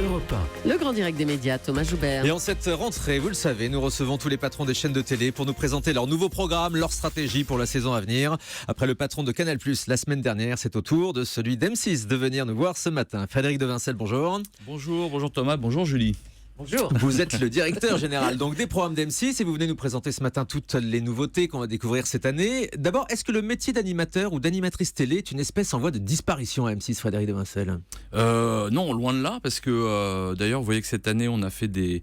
Europe 1. Le grand direct des médias, Thomas Joubert. Et en cette rentrée, vous le savez, nous recevons tous les patrons des chaînes de télé pour nous présenter leur nouveau programme, leur stratégie pour la saison à venir. Après le patron de Canal+, la semaine dernière, c'est au tour de celui d'M6 de venir nous voir ce matin. Frédéric Devincel, bonjour. Bonjour Thomas, bonjour Julie. Bonjour. Vous êtes le directeur général donc des programmes d'M6 et vous venez nous présenter ce matin toutes les nouveautés qu'on va découvrir cette année. D'abord, est-ce que le métier d'animateur ou d'animatrice télé est une espèce en voie de disparition à M6, Frédéric Devincel ? Non, loin de là, parce que d'ailleurs, vous voyez que cette année, on a fait des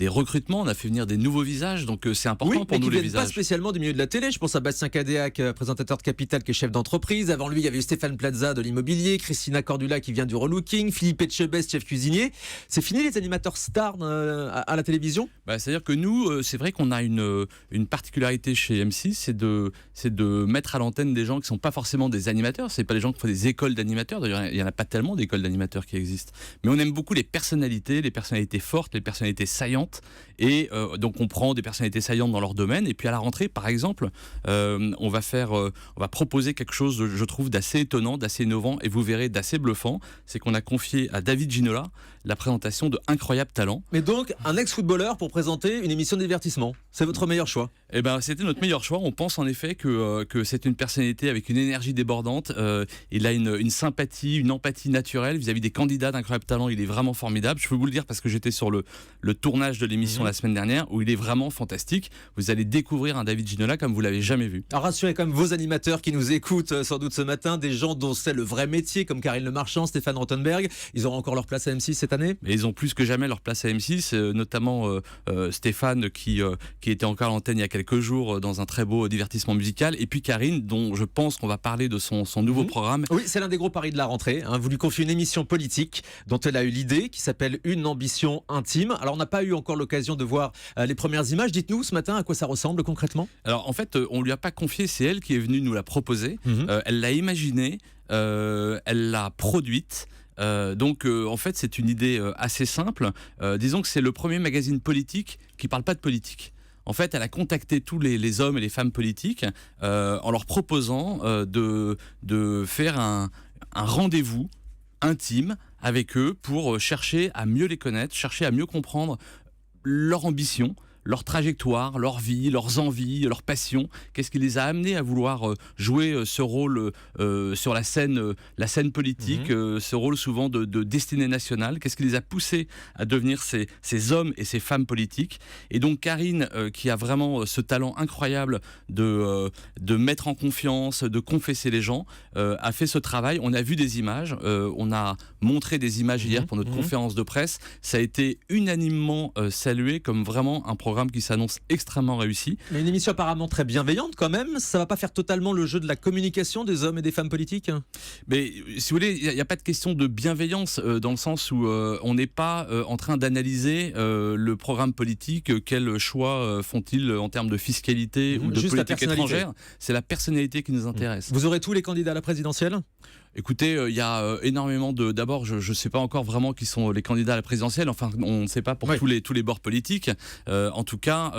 recrutements, on a fait venir des nouveaux visages, donc c'est important pour nous les visages. Pas spécialement du milieu de la télé. Je pense à Bastien Cadéac, présentateur de Capital, qui est chef d'entreprise. Avant lui, il y avait eu Stéphane Plaza de l'immobilier, Christina Cordula qui vient du relooking, Philippe Etchebest, chef cuisinier. C'est fini les animateurs stars à la télévision ? C'est-à-dire que nous, c'est vrai qu'on a une particularité chez M6, c'est de mettre à l'antenne des gens qui ne sont pas forcément des animateurs. C'est pas les gens qui font des écoles d'animateurs. D'ailleurs, il n'y en a pas tellement d'écoles d'animateurs qui existent. Mais on aime beaucoup les personnalités fortes, les personnalités saillantes. Et donc on prend des personnalités saillantes dans leur domaine et puis à la rentrée par exemple on va proposer quelque chose je trouve d'assez étonnant, d'assez innovant et vous verrez d'assez bluffant, c'est qu'on a confié à David Ginola la présentation de Incroyable Talent. Mais donc un ex-footballeur pour présenter une émission de divertissement, c'est votre meilleur choix ? Eh ben c'était notre meilleur choix, on pense en effet que c'est une personnalité avec une énergie débordante, il a une sympathie, une empathie naturelle vis-à-vis des candidats d'Incroyable Talent, il est vraiment formidable, je peux vous le dire parce que j'étais sur le tournage de l'émission la semaine dernière où il est vraiment fantastique. Vous allez découvrir un David Ginola comme vous l'avez jamais vu. Alors rassurez quand même vos animateurs qui nous écoutent sans doute ce matin, des gens dont c'est le vrai métier comme Karine Le Marchand, Stéphane Rothenberg, ils auront encore leur place à M6 cette année ? Et ils ont plus que jamais leur place à M6, notamment Stéphane qui était encore à l'antenne il y a quelques jours dans un très beau divertissement musical, et puis Karine dont je pense qu'on va parler de son nouveau programme. Oui, c'est l'un des gros paris de la rentrée, vous lui confiez une émission politique dont elle a eu l'idée qui s'appelle Une ambition intime. Alors on n'a pas eu encore l'occasion de voir les premières images. Dites-nous ce matin à quoi ça ressemble concrètement. Alors en fait, on lui a pas confié, c'est elle qui est venue nous la proposer. Elle l'a imaginée, elle l'a produite. Donc en fait c'est une idée assez simple. Disons que c'est le premier magazine politique qui parle pas de politique. En fait, elle a contacté tous les hommes et les femmes politiques en leur proposant de faire un rendez-vous intime avec eux pour chercher à mieux les connaître, chercher à mieux comprendre leur ambition, leur trajectoire, leur vie, leurs envies, leurs passions. Qu'est-ce qui les a amenés à vouloir jouer ce rôle sur la scène politique, ce rôle souvent de destinée nationale. Qu'est-ce qui les a poussés à devenir ces hommes et ces femmes politiques. Et donc Karine, qui a vraiment ce talent incroyable de mettre en confiance, de confesser les gens, a fait ce travail. On a vu des images, on a montré des images hier pour notre conférence de presse. Ça a été unanimement salué comme vraiment un programme qui s'annonce extrêmement réussi. Mais une émission apparemment très bienveillante quand même, ça va pas faire totalement le jeu de la communication des hommes et des femmes politiques ? Mais si vous voulez, il n'y a pas de question de bienveillance dans le sens où on n'est pas en train d'analyser le programme politique, quels choix font-ils en termes de fiscalité ou de politique étrangère. C'est la personnalité qui nous intéresse. Vous aurez tous les candidats à la présidentielle ? Écoutez, il y a énormément d'abord, je ne sais pas encore vraiment qui sont les candidats à la présidentielle. Enfin, on ne sait pas pour tous les bords politiques. En tout cas,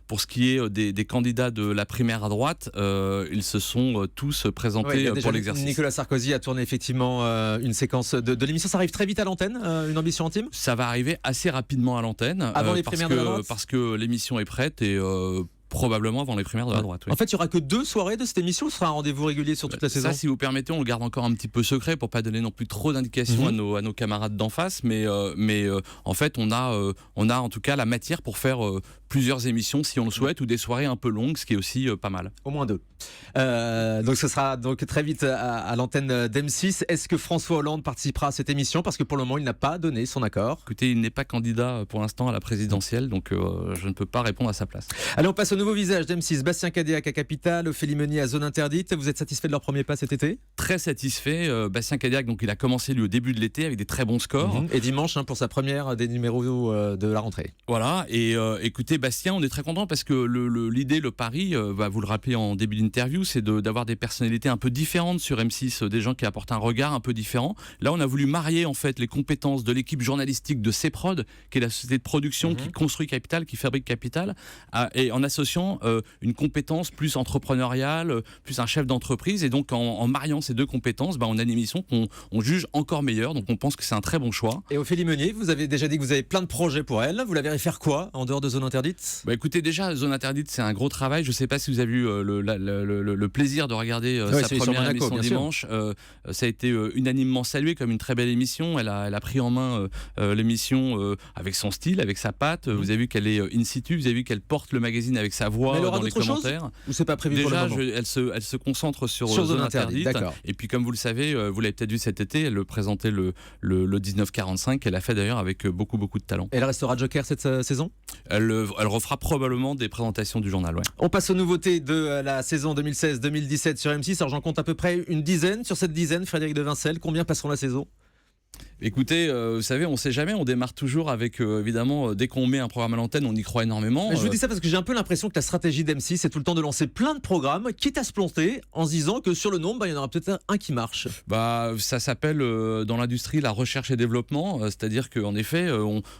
pour ce qui est des candidats de la primaire à droite, ils se sont tous présentés pour l'exercice. Nicolas Sarkozy a tourné effectivement une séquence de l'émission. Ça arrive très vite à l'antenne, Une ambition intime ? Ça va arriver assez rapidement à l'antenne. Avant les primaires de la droite ? Parce que l'émission est prête et probablement avant les primaires de la droite. Oui. En fait, il n'y aura que 2 soirées de cette émission ou ce sera un rendez-vous régulier sur toute la saison ? Ça, si vous permettez, on le garde encore un petit peu secret pour pas donner non plus trop d'indications à nos camarades d'en face. Mais en fait, on a en tout cas la matière pour faire plusieurs émissions si on le souhaite ou des soirées un peu longues, ce qui est aussi pas mal. Au moins 2. Donc ce sera donc très vite à l'antenne d'M6. Est-ce que François Hollande participera à cette émission ? Parce que pour le moment, il n'a pas donné son accord. Écoutez, il n'est pas candidat pour l'instant à la présidentielle, donc je ne peux pas répondre à sa place. Allez, on passe au nouveau visage d'M6. Bastien Cadéac à Capital, Ophélie Meunier à Zone Interdite. Vous êtes satisfait de leur premier pas cet été ? Très satisfait. Bastien Cadéac, donc il a commencé lui au début de l'été avec des très bons scores. Et dimanche pour sa première des numéros de la rentrée. Voilà. Et écoutez, Bastien, on est très content parce que l'idée, le pari, vous le rappelez en début d'interview, c'est d'avoir des personnalités un peu différentes sur M6, des gens qui apportent un regard un peu différent. Là, on a voulu marier en fait les compétences de l'équipe journalistique de CProd, qui est la société de production qui construit Capital, qui fabrique Capital, et en associant une compétence plus entrepreneuriale, plus un chef d'entreprise. Et donc, en mariant ces deux compétences, on a une émission qu'on juge encore meilleure. Donc, on pense que c'est un très bon choix. Et Ophélie Meunier, vous avez déjà dit que vous avez plein de projets pour elle. Vous la verrez faire quoi en dehors de Zone Interdite ? Écoutez, déjà, Zone Interdite, c'est un gros travail. Je ne sais pas si vous avez eu le plaisir de regarder sa première émission dimanche. Ça a été unanimement salué comme une très belle émission. Elle a pris en main l'émission avec son style, avec sa patte. Vous avez vu qu'elle est in situ, vous avez vu qu'elle porte le magazine avec sa voix dans les commentaires. Ou c'est pas prévu déjà, pour le moment ? elle se concentre sur Zone Interdite. Et puis, comme vous le savez, vous l'avez peut-être vu cet été, elle le présentait le 1945, qu'elle a fait d'ailleurs avec beaucoup de talent. Elle restera joker cette saison ? Elle refera probablement des présentations du journal. Ouais. On passe aux nouveautés de la saison 2016-2017 sur M6. Alors j'en compte à peu près une dizaine. Sur cette dizaine, Frédéric de Vincel, combien passeront la saison ? Écoutez, vous savez, on ne sait jamais, on démarre toujours avec, évidemment, dès qu'on met un programme à l'antenne, on y croit énormément. Mais je vous dis ça parce que j'ai un peu l'impression que la stratégie d'M6, c'est tout le temps de lancer plein de programmes, quitte à se planter, en se disant que sur le nombre, il y en aura peut-être un qui marche. Ça s'appelle dans l'industrie la recherche et développement, c'est-à-dire qu'en effet,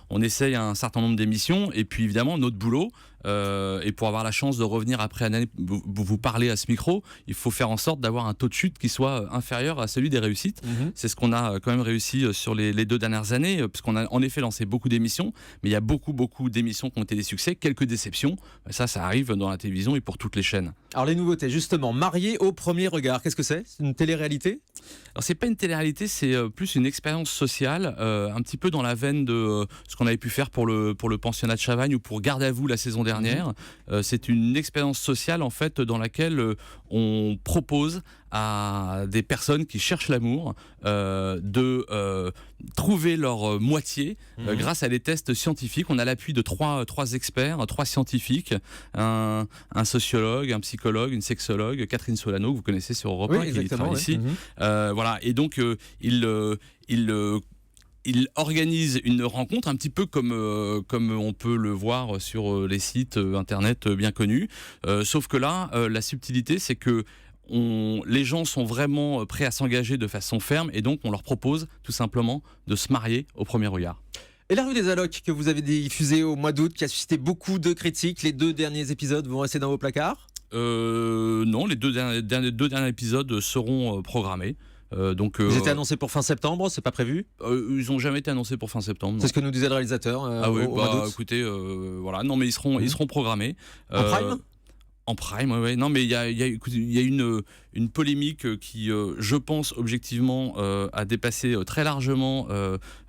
on essaye un certain nombre d'émissions, et puis évidemment, notre boulot, et pour avoir la chance de revenir après une année, vous parler à ce micro, il faut faire en sorte d'avoir un taux de chute qui soit inférieur à celui des réussites. C'est ce qu'on a quand même réussi sur les 2 dernières années, puisqu'on a en effet lancé beaucoup d'émissions, mais il y a beaucoup d'émissions qui ont été des succès, quelques déceptions. Ça arrive dans la télévision et pour toutes les chaînes. Alors les nouveautés, justement, Marié au premier regard, qu'est-ce que c'est ? C'est une télé-réalité ? Alors c'est pas une télé-réalité, c'est plus une expérience sociale, un petit peu dans la veine de ce qu'on avait pu faire pour le pensionnat de Chavagne ou pour Garde à vous la saison dernière. C'est une expérience sociale en fait dans laquelle on propose à des personnes qui cherchent l'amour de trouver leur moitié grâce à des tests scientifiques. On a l'appui de trois experts, 3 scientifiques, un sociologue, un psychologue, une sexologue, Catherine Solano, que vous connaissez sur Europe 1, qui travaille ici. Voilà, et donc il organise une rencontre un petit peu comme on peut le voir sur les sites internet bien connus, sauf que là, la subtilité, c'est que les gens sont vraiment prêts à s'engager de façon ferme, et donc on leur propose tout simplement de se marier au premier regard. Et la rue des Allocs que vous avez diffusée au mois d'août, qui a suscité beaucoup de critiques, les 2 derniers épisodes vont rester dans vos placards ? Non, les deux derniers épisodes seront programmés. Ils étaient annoncés pour fin septembre, c'est pas prévu ? Ils n'ont jamais été annoncés pour fin septembre. C'est ce que nous disait le réalisateur. Oui, au mois d'août. Écoutez, voilà, non, mais ils seront programmés. En prime ? En prime, oui. Non, mais il y a une polémique qui, je pense, objectivement, a dépassé très largement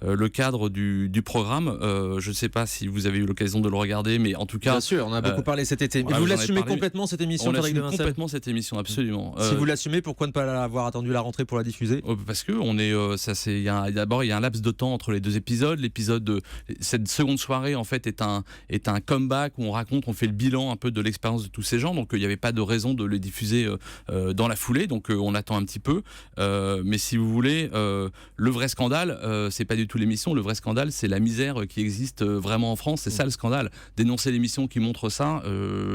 le cadre du programme. Je ne sais pas si vous avez eu l'occasion de le regarder, mais en tout cas... Bien sûr, on a beaucoup parlé cet été. Voilà, vous l'assumez complètement, cette émission, Frédéric de Vincel ? Complètement cette émission, absolument. Si vous l'assumez, pourquoi ne pas avoir attendu la rentrée pour la diffuser ? Parce que d'abord, il y a un laps de temps entre les 2 épisodes. Cette seconde soirée, en fait, est un comeback où on fait le bilan un peu de l'expérience de tous ces gens. Donc il n'y avait pas de raison de les diffuser dans la foulée, donc on attend un petit peu, mais si vous voulez, le vrai scandale, c'est pas du tout l'émission. Le vrai scandale, c'est la misère qui existe vraiment en France. C'est ça le scandale. Dénoncer l'émission qui montre ça,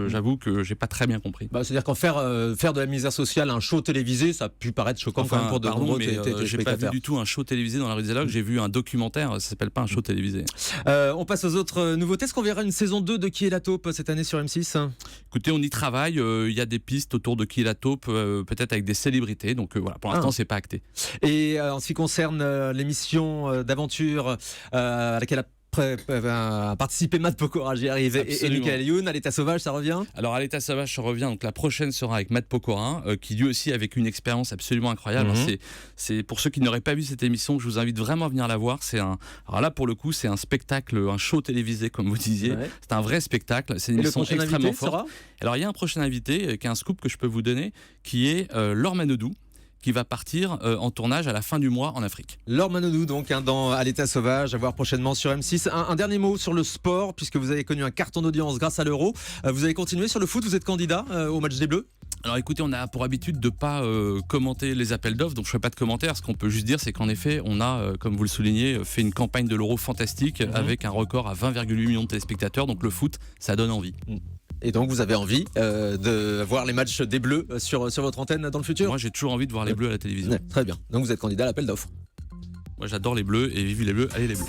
j'avoue que j'ai pas très bien compris. C'est-à-dire qu'en faire de la misère sociale un show télévisé, ça a pu paraître choquant quand même pour de nombreux téléspectateurs. J'ai pas vu du tout un show télévisé dans la rue des Allocs, j'ai vu un documentaire, ça s'appelle pas un show télévisé. On passe aux autres nouveautés. Est-ce qu'on verra une saison 2 de Qui est la taupe cette année sur M6 ? Écoutez, on y travaille, il y a des pistes autour de Qui est la taupe, peut-être avec des célébrités, donc voilà, pour l'instant c'est pas acté. Et en ce qui concerne l'émission d'aventure à laquelle a participé Matt Pokora, j'y arrive, et Michael Youn, à l'état sauvage, ça revient ? Alors à l'état sauvage, ça revient, donc la prochaine sera avec Matt Pokora, qui lui aussi avec une expérience absolument incroyable. C'est pour ceux qui n'auraient pas vu cette émission, je vous invite vraiment à venir la voir. Alors là pour le coup, c'est un spectacle, un show télévisé comme vous disiez. C'est un vrai spectacle, c'est une émission extrêmement forte. Alors il y a un prochain invité qui est un scoop que je peux vous donner, qui est Laure Manodou, qui va partir en tournage à la fin du mois en Afrique. Laure Manodou, donc, dans À l'état sauvage, à voir prochainement sur M6. Un dernier mot sur le sport, puisque vous avez connu un carton d'audience grâce à l'Euro. Vous avez continué sur le foot, vous êtes candidat au match des Bleus? Alors écoutez, on a pour habitude de ne pas commenter les appels d'offres, donc je ne fais pas de commentaires. Ce qu'on peut juste dire, c'est qu'en effet, on a, comme vous le soulignez, fait une campagne de l'Euro fantastique avec un record à 20,8 millions de téléspectateurs. Donc le foot, ça donne envie. Et donc vous avez envie de voir les matchs des Bleus sur votre antenne dans le futur? Moi, j'ai toujours envie de voir les Bleus à la télévision. Ouais, très bien. Donc vous êtes candidat à l'appel d'offres. Moi, j'adore les Bleus et vive les Bleus, allez les Bleus.